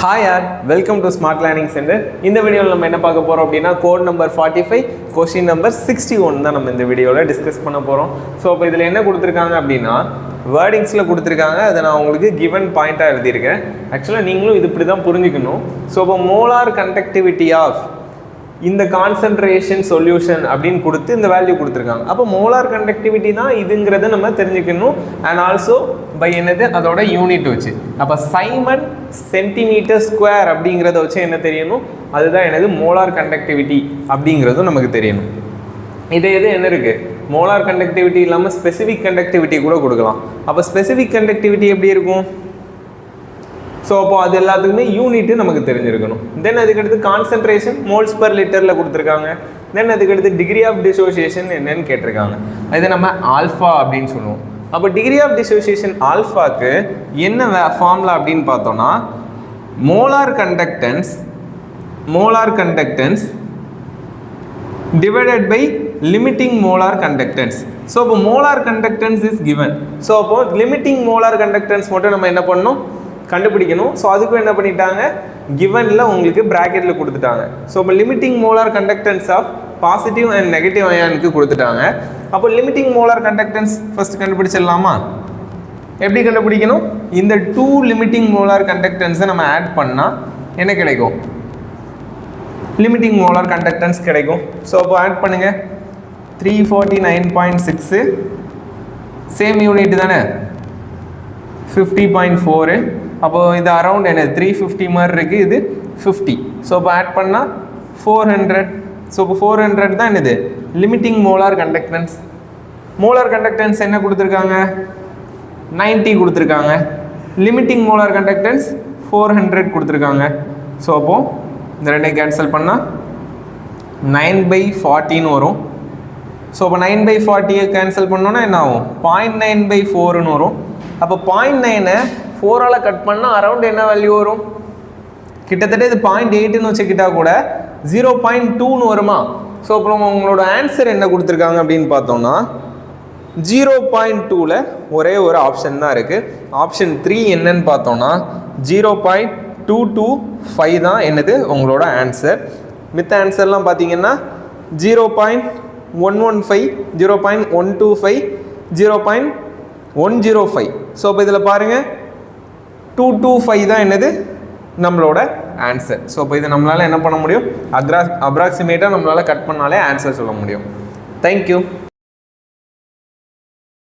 Hi yaar, welcome to Smart Learning Center. இந்த வீடியோல நம்ம என்ன பார்க்க போறோம் அப்படினா கோட் நம்பர் 45 क्वेश्चन நம்பர் 61 தான் நம்ம இந்த வீடியோல டிஸ்கஸ் பண்ண போறோம். சோ அப்ப இதுல என்ன கொடுத்திருக்காங்க அப்படினா வேர்டிங்ஸ்ல கொடுத்திருக்காங்க. அத நான் உங்களுக்கு given பாயிண்டா எழுதி இருக்கேன். एक्चुअली நீங்களும் இது இப்படி தான் புரிஞ்சிக்கணும். சோ அப்ப molar conductivity of இந்த கான்சென்ட்ரேஷன் சொல்யூஷன் அப்படின்னு கொடுத்து இந்த வேல்யூ கொடுத்துருக்காங்க. அப்போ மோலார் கண்டக்டிவிட்டி தான் இதுங்கிறத நம்ம தெரிஞ்சுக்கணும். அண்ட் ஆல்சோ பை என்னது அதோட யூனிட் வச்சு. அப்போ சைமன் சென்டிமீட்டர் ஸ்கொயர் அப்படிங்கிறத வச்சு என்ன தெரியணும், அதுதான் எனது மோலார் கண்டக்டிவிட்டி அப்படிங்கிறதும் நமக்கு தெரியணும். இது என்ன இருக்குது, மோலார் கண்டக்டிவிட்டி இல்லாமல் ஸ்பெசிஃபிக் கண்டக்டிவிட்டி கூட கொடுக்கலாம். அப்போ ஸ்பெசிஃபிக் கண்டக்டிவிட்டி எப்படி இருக்கும்? ஸோ அப்போ அது எல்லாத்துக்குமே யூனிட்டு நமக்கு தெரிஞ்சிருக்கணும். தென் அதுக்கடுத்து கான்சன்ட்ரேஷன் மோல்ஸ் பர் லிட்டரில் கொடுத்துருக்காங்க. தென் அதுக்கடுத்து டிகிரி ஆஃப் டிசோசியேஷன் என்னன்னு கேட்டிருக்காங்க. இதை நம்ம ஆல்ஃபா அப்படின்னு சொல்லுவோம். அப்போ டிகிரி ஆஃப் டிசோசியேஷன் ஆல்ஃபாக்கு என்ன ஃபார்முலா அப்படின்னு பார்த்தோம்னா molar conductance divided by limiting molar conductance. So அப்போ molar conductance is given. So அப்போ லிமிட்டிங் மோலார் கண்டக்டன்ஸ் மட்டும் நம்ம என்ன பண்ணணும், கண்டுபிடிக்கணும். ஸோ அதுக்கும் என்ன பண்ணிட்டாங்க, கிவனில் உங்களுக்கு ப்ராக்கெட்டில் கொடுத்துட்டாங்க. ஸோ இப்போ limiting molar conductance of positive and negative அயானுக்கு கொடுத்துட்டாங்க. அப்போ லிமிட்டிங் மோலார் கண்டக்டன்ஸ் ஃபர்ஸ்ட் கண்டுபிடிச்சிடலாமா? எப்படி கண்டுபிடிக்கணும், இந்த 2 லிமிட்டிங் மோலார் கண்டக்டன்ஸை நம்ம ஆட் பண்ணால் என்ன கிடைக்கும், லிமிட்டிங் மோலார் கண்டக்டன்ஸ் கிடைக்கும். ஸோ அப்போ ஆட் பண்ணுங்கள், 349.6 சேம் யூனிட் தானே, 50.4. அப்போது இது அரவுண்ட் என்ன 350 மாதிரி இருக்குது, இது 50. ஸோ இப்போ ஆட் பண்ணால் 400. ஸோ இப்போ 400 தான் என்னது limiting molar conductance. Molar conductance என்ன கொடுத்துருக்காங்க, 90 கொடுத்துருக்காங்க. லிமிட்டிங் மோலார் கண்டக்டன்ஸ் 400 கொடுத்துருக்காங்க. ஸோ அப்போது இந்த ரெண்டையும் கேன்சல் பண்ணால் 9/40 வரும். ஸோ அப்போ 9/40 கேன்சல் பண்ணோன்னா என்ன ஆகும், 0.9/4 வரும். அப்போ 0.9 4ஆல் கட் பண்ணால் அரவுண்ட் என்ன வேல்யூ வரும், கிட்டத்தட்ட இது 0.8ன்னு வச்சுக்கிட்டால் கூட 0.2ன்னு வருமா. ஸோ அப்புறம் உங்களோட ஆன்சர் என்ன கொடுத்துருக்காங்க அப்படின்னு பார்த்தோம்னா 0.2ல் ஒரே ஒரு ஆப்ஷன் தான் இருக்குது. ஆப்ஷன் 3 என்னன்னு பார்த்தோம்னா 0.225 தான் என்னது உங்களோட ஆன்சர். மித்த ஆன்சர்லாம் பார்த்தீங்கன்னா 0.115, 0.125, 0.105. ஸோ இப்போ இதில் பாருங்கள் 225 தான் என்னது நம்மளோட ஆன்சர். ஸோ இப்போ இது நம்மளால் என்ன பண்ண முடியும், அப்ராக்சிமேட்டாக நம்மளால் கட் பண்ணாலே ஆன்சர் சொல்ல முடியும். தேங்க்யூ.